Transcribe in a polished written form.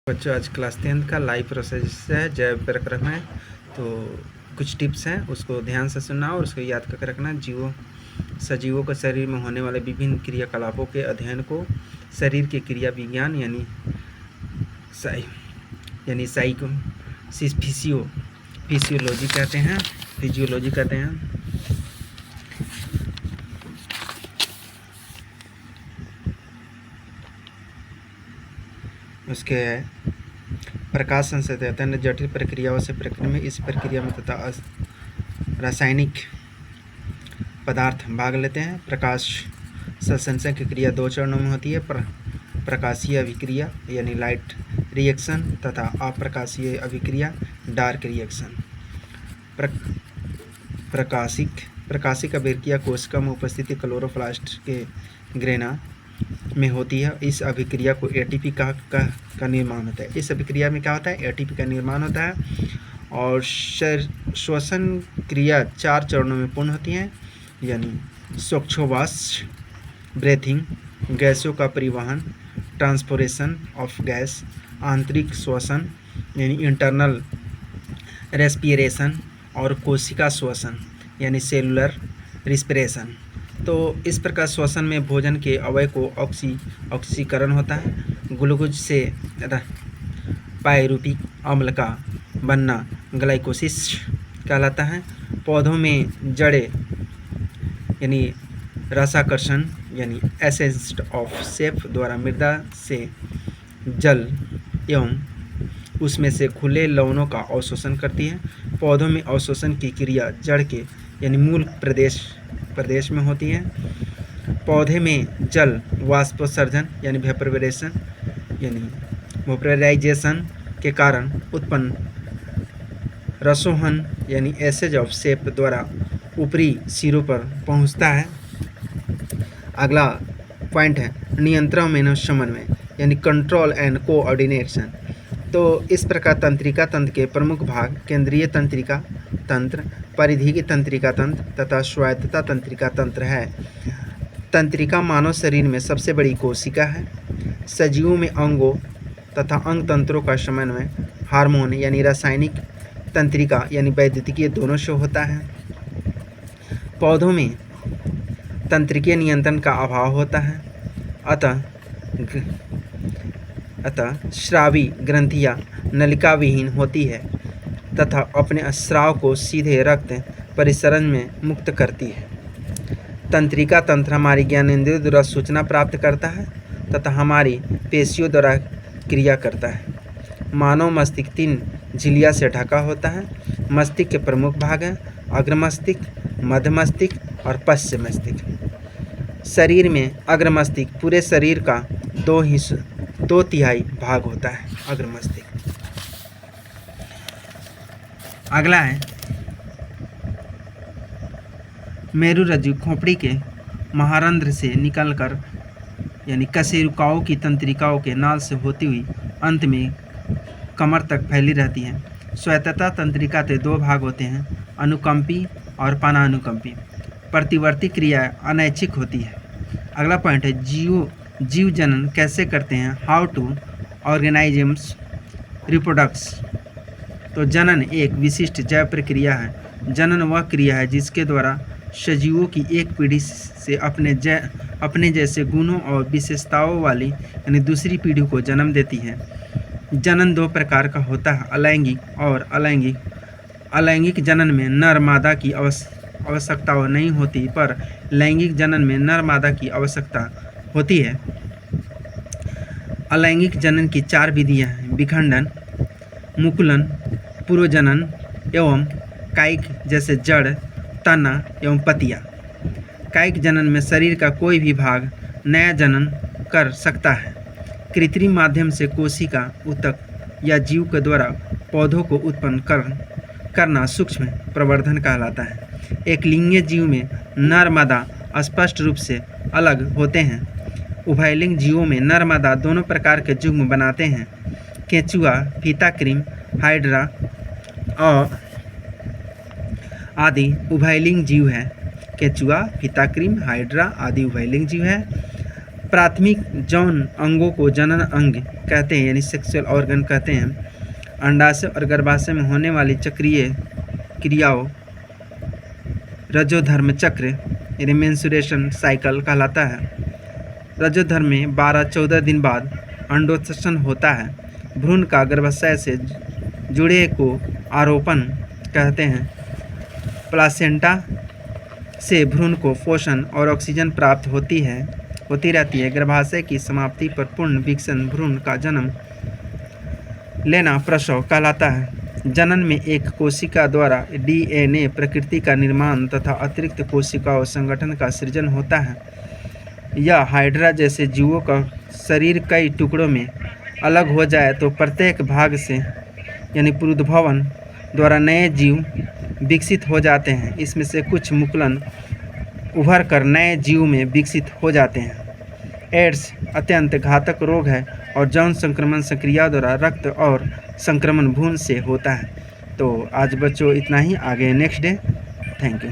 बच्चों आज class 10th का लाइव प्रोसेस है जैव प्रक्रम है। तो कुछ टिप्स हैं उसको ध्यान से सुनना और उसको याद करके रखना। सजीवों के शरीर में होने वाले विभिन्न क्रियाकलापों के अध्ययन को शरीर के क्रिया विज्ञान यानी फिजियोलॉजी कहते हैं। उसके प्रकाश संश्लेषण अन्य जटिल प्रक्रियाओं से प्रक्रिया में इस प्रक्रिया में तथा रासायनिक पदार्थ भाग लेते हैं। प्रकाश संश्लेषण की क्रिया दो चरणों में होती है, प्रकाशीय अभिक्रिया यानी लाइट रिएक्शन तथा अप्रकाशीय अभिक्रिया डार्क रिएक्शन। प्रकाशिक अभिक्रिया कोशिका में उपस्थित क्लोरोप्लास्ट के ग्रेना में होती है। इस अभिक्रिया को एटीपी का निर्माण होता है। इस अभिक्रिया में क्या होता है? एटीपी का निर्माण होता है। और श्वसन क्रिया 4 चरणों में पूर्ण होती हैं, यानी श्वासोच्छ्वास ब्रेथिंग, गैसों का परिवहन ट्रांसपोरेशन ऑफ गैस, आंतरिक श्वसन यानी इंटरनल रेस्पिरेशन और कोशिका श्वसन यानी सेलुलर रिस्पिरेशन। तो इस प्रकार श्वसन में भोजन के अवयव को ऑक्सीकरण होता है। ग्लूकोज से पायरुविक अम्ल का बनना ग्लाइकोसिस कहलाता है। पौधों में जड़ें यानी रसाकर्षण यानी एसेंस ऑफ सेफ द्वारा मृदा से जल एवं उसमें से खुले लवणों का अवशोषण करती है। पौधों में अवशोषण की क्रिया जड़ के यानी मूल प्रदेश में होती है। पौधे में जल वाष्पोत्सर्जन यानी वेपराइजेशन के कारण उत्पन्न रसोहन यानी एसेज ऑफ सेप द्वारा ऊपरी सिरों पर पहुंचता है। अगला पॉइंट है नियंत्रण में समन्वय यानी कंट्रोल एंड कोऑर्डिनेशन। तो इस प्रकार तंत्रिका तंत्र के प्रमुख भाग केंद्रीय तंत्रिका तंत्र, परिधीय तंत्रिका तंत्र तथा स्वायत्तता तंत्रिका तंत्र है। तंत्रिका मानव शरीर में सबसे बड़ी कोशिका है। सजीवों में अंगों तथा अंग तंत्रों का समन्वय हार्मोन यानी रासायनिक तंत्रिका यानी वैद्युतिकीय दोनों से होता है। पौधों में तंत्रिकीय नियंत्रण का अभाव होता है, अतः स्रावी ग्रंथियां नलिका विहीन होती है तथा अपने स्राव को सीधे रक्त परिसरण में मुक्त करती है। तंत्रिका तंत्र हमारी ज्ञानेंद्रियों द्वारा सूचना प्राप्त करता है तथा हमारी पेशियों द्वारा क्रिया करता है। मानव मस्तिष्क 3 झिल्लियों से ढका होता है। मस्तिष्क के प्रमुख भाग हैं अग्र मस्तिष्क, मध्य मस्तिष्क और पश्चिम मस्तिष्क। शरीर में अग्र मस्तिष्क पूरे शरीर का 2/3 भाग होता है अग्र मस्तिष्क। अगला है मेरुरज्जु खोपड़ी के महारंध्र से निकलकर यानी कशेरुकाओं की तंत्रिकाओं के नाल से होती हुई अंत में कमर तक फैली रहती है। स्वायत्तता तंत्रिका के 2 भाग होते हैं, अनुकंपी और पानानुकंपी। प्रतिवर्ती क्रिया अनैच्छिक होती है। अगला पॉइंट है जीव जनन कैसे करते हैं, हाउ टू ऑर्गेनाइजम्स रिप्रोडक्ट्स। तो जनन एक विशिष्ट जैव प्रक्रिया है। जनन वह क्रिया है जिसके द्वारा सजीवों की एक पीढ़ी से अपने जैसे गुणों और विशेषताओं वाली यानी दूसरी पीढ़ी को जन्म देती है। जनन 2 प्रकार का होता है, अलैंगिक और अलैंगिक। अलैंगिक जनन में नर मादा की आवश्यकता नहीं होती, पर लैंगिक जनन में नर मादा की आवश्यकता होती है। अलैंगिक जनन की 4 विधियां हैं, विखंडन, मुकुलन, पूर्वजनन एवं कायिक जैसे जड़, तना एवं पतिया। कायिक जनन में शरीर का कोई भी भाग नया जनन कर सकता है। कृत्रिम माध्यम से कोशिका ऊतक या जीव के द्वारा पौधों को उत्पन्न करना सूक्ष्म प्रवर्धन कहलाता है। एक लिंगीय जीव में नर मादा स्पष्ट रूप से अलग होते हैं। उभयलिंग जीवों में नर मादा दोनों प्रकार के युग्म बनाते हैं। केंचुआ, फीताक्रीम, हाइड्रा और आदि उभयलिंग जीव है। केंचुआ, फीताक्रीम, हाइड्रा आदि उभयलिंग जीव है। प्राथमिक जौन अंगों को जनन अंग कहते हैं, यानी सेक्सुअल ऑर्गन कहते हैं। अंडाशय और गर्भाशय में होने वाली चक्रीय क्रियाओं रजोधर्म चक्र यानी मेंस्ट्रुएशन साइकिल कहलाता है। रजोधर्म में 12-14 दिन बाद अंडोत्सर्जन होता है। भ्रूण का गर्भाशय से जुड़े को आरोपण कहते हैं। प्लासेंटा से भ्रूण को पोषण और ऑक्सीजन प्राप्त होती रहती है। गर्भाशय की समाप्ति पर पूर्ण विकसन भ्रूण का जन्म लेना प्रसव कहलाता है। जनन में एक कोशिका द्वारा डीएनए प्रकृति का निर्माण तथा अतिरिक्त कोशिकाओं संगठन का सृजन होता है। यह हाइड्रा जैसे जीवों का शरीर कई टुकड़ों में अलग हो जाए तो प्रत्येक भाग से यानी पुनरुद्भवन द्वारा नए जीव विकसित हो जाते हैं। इसमें से कुछ मुकुलन उभर कर नए जीव में विकसित हो जाते हैं। एड्स अत्यंत घातक रोग है और यौन संक्रमण संक्रिया द्वारा रक्त और संक्रमण भ्रूण से होता है। तो आज बच्चों इतना ही, आगे नेक्स्ट डे। Thank you.